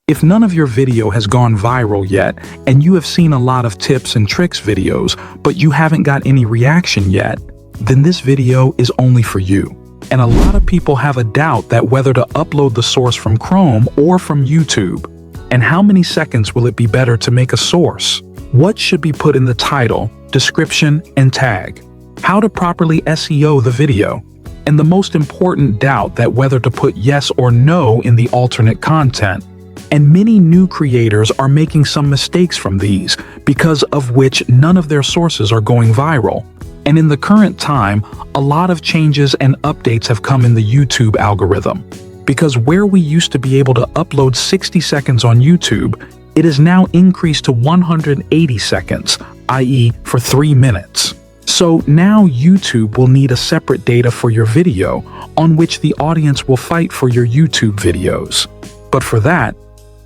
If none of your video has gone viral yet, and you have seen a lot of tips and tricks videos, but you haven't got any reaction yet, then this video is only for you. And a lot of people have a doubt that whether to upload the source from Chrome or from YouTube. And how many seconds will it be better to make a source? What should be put in the title, description, and tag? How to properly SEO the video? And the most important doubt that whether to put yes or no in the alternate content. And many new creators are making some mistakes from these, because of which none of their sources are going viral. And in the current time, a lot of changes and updates have come in the YouTube algorithm. Because where we used to be able to upload 60 seconds on YouTube, it is now increased to 180 seconds, i.e. for 3 minutes. So now YouTube will need a separate data for your video, on which the audience will fight for your YouTube videos. But for that,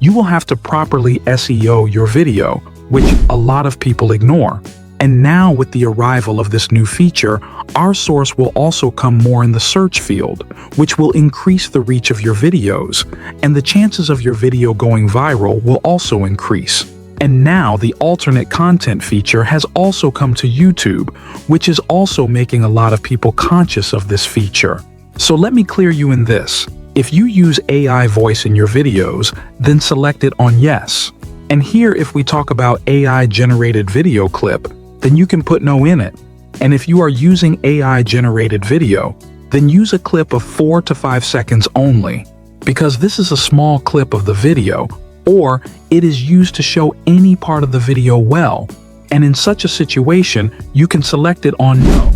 you will have to properly SEO your video, which a lot of people ignore. And now with the arrival of this new feature, our source will also come more in the search field, which will increase the reach of your videos, and the chances of your video going viral will also increase. And now the alternate content feature has also come to YouTube, which is also making a lot of people conscious of this feature. So let me clear you in this. If you use AI voice in your videos, then select it on yes. And here if we talk about AI generated video clip, then you can put no in it. And if you are using AI generated video, then use a clip of 4 to 5 seconds only, because this is a small clip of the video, or it is used to show any part of the video well, and in such a situation, you can select it on no.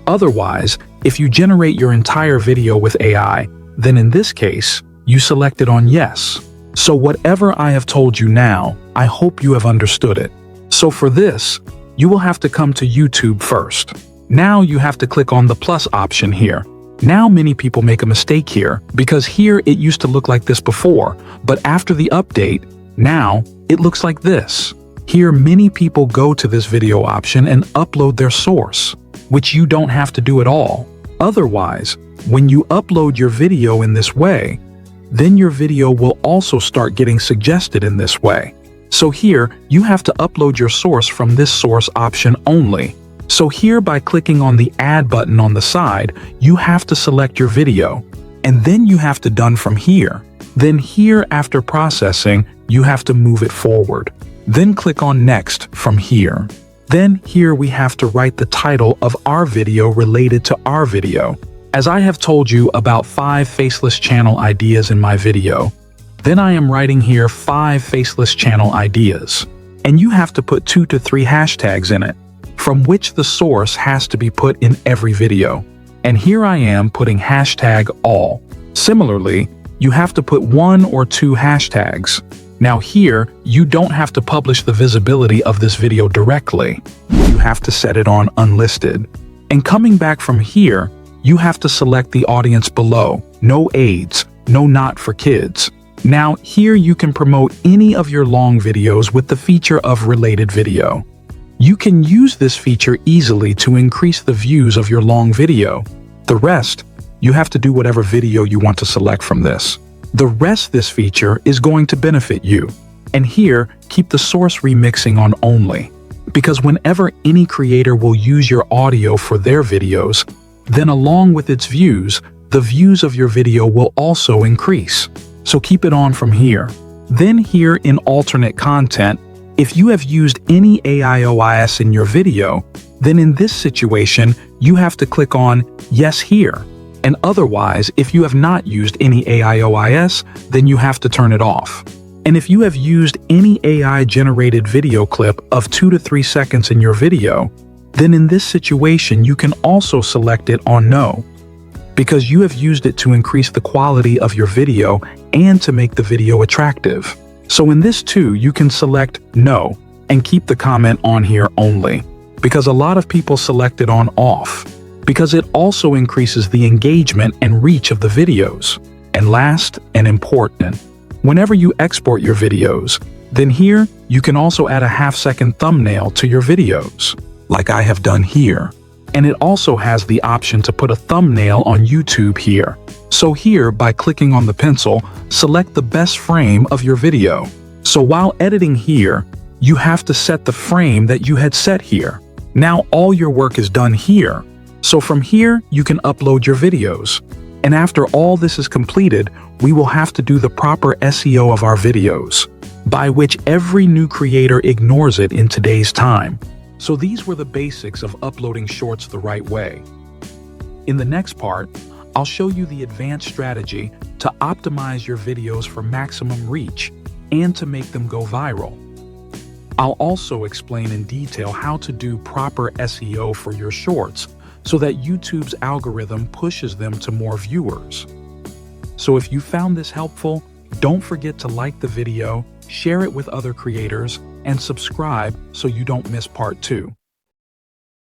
Otherwise, if you generate your entire video with AI, then in this case, you select it on yes. So whatever I have told you now, I hope you have understood it. So for this, you will have to come to YouTube first. Now you have to click on the plus option here. Now many people make a mistake here, because here it used to look like this before, but after the update, now it looks like this. Here many people go to this video option and upload their source, which you don't have to do at all. Otherwise, when you upload your video in this way, then your video will also start getting suggested in this way. So here, you have to upload your source from this source option only. So here by clicking on the add button on the side, you have to select your video. And then you have to done from here. Then here after processing, you have to move it forward. Then click on next from here. Then here we have to write the title of our video related to our video. As I have told you about 5 faceless channel ideas in my video, then I am writing here 5 faceless channel ideas. And you have to put 2 to 3 hashtags in it, from which the source has to be put in every video. And here I am putting hashtag all. Similarly, you have to put 1 or 2 hashtags. Now here, you don't have to publish the visibility of this video directly. You have to set it on unlisted. And coming back from here, you have to select the audience below, no AIDS, no not for kids. Now here you can promote any of your long videos with the feature of related video. You can use this feature easily to increase the views of your long video. The rest, you have to do whatever video you want to select from this. The rest this feature is going to benefit you. And here, keep the source remixing on only. Because whenever any creator will use your audio for their videos, then along with its views, the views of your video will also increase. So keep it on from here. Then here in alternate content, if you have used any AIOIS in your video, then in this situation, you have to click on yes here. And otherwise, if you have not used any AIOIS, then you have to turn it off. And if you have used any AI-generated video clip of 2 to 3 seconds in your video, then in this situation, you can also select it on no, because you have used it to increase the quality of your video and to make the video attractive. So in this too, you can select no and keep the comment on here only, because a lot of people select it on off, because it also increases the engagement and reach of the videos. And last and important, whenever you export your videos, then here you can also add a half-second thumbnail to your videos, like I have done here. And it also has the option to put a thumbnail on YouTube here. So here, by clicking on the pencil, select the best frame of your video. So while editing here, you have to set the frame that you had set here. Now all your work is done here. So from here, you can upload your videos. And after all this is completed, we will have to do the proper SEO of our videos, by which every new creator ignores it in today's time. So these were the basics of uploading shorts the right way. In the next part, I'll show you the advanced strategy to optimize your videos for maximum reach and to make them go viral. I'll also explain in detail how to do proper SEO for your shorts so that YouTube's algorithm pushes them to more viewers. So if you found this helpful, don't forget to like the video, share it with other creators, and subscribe so you don't miss part 2.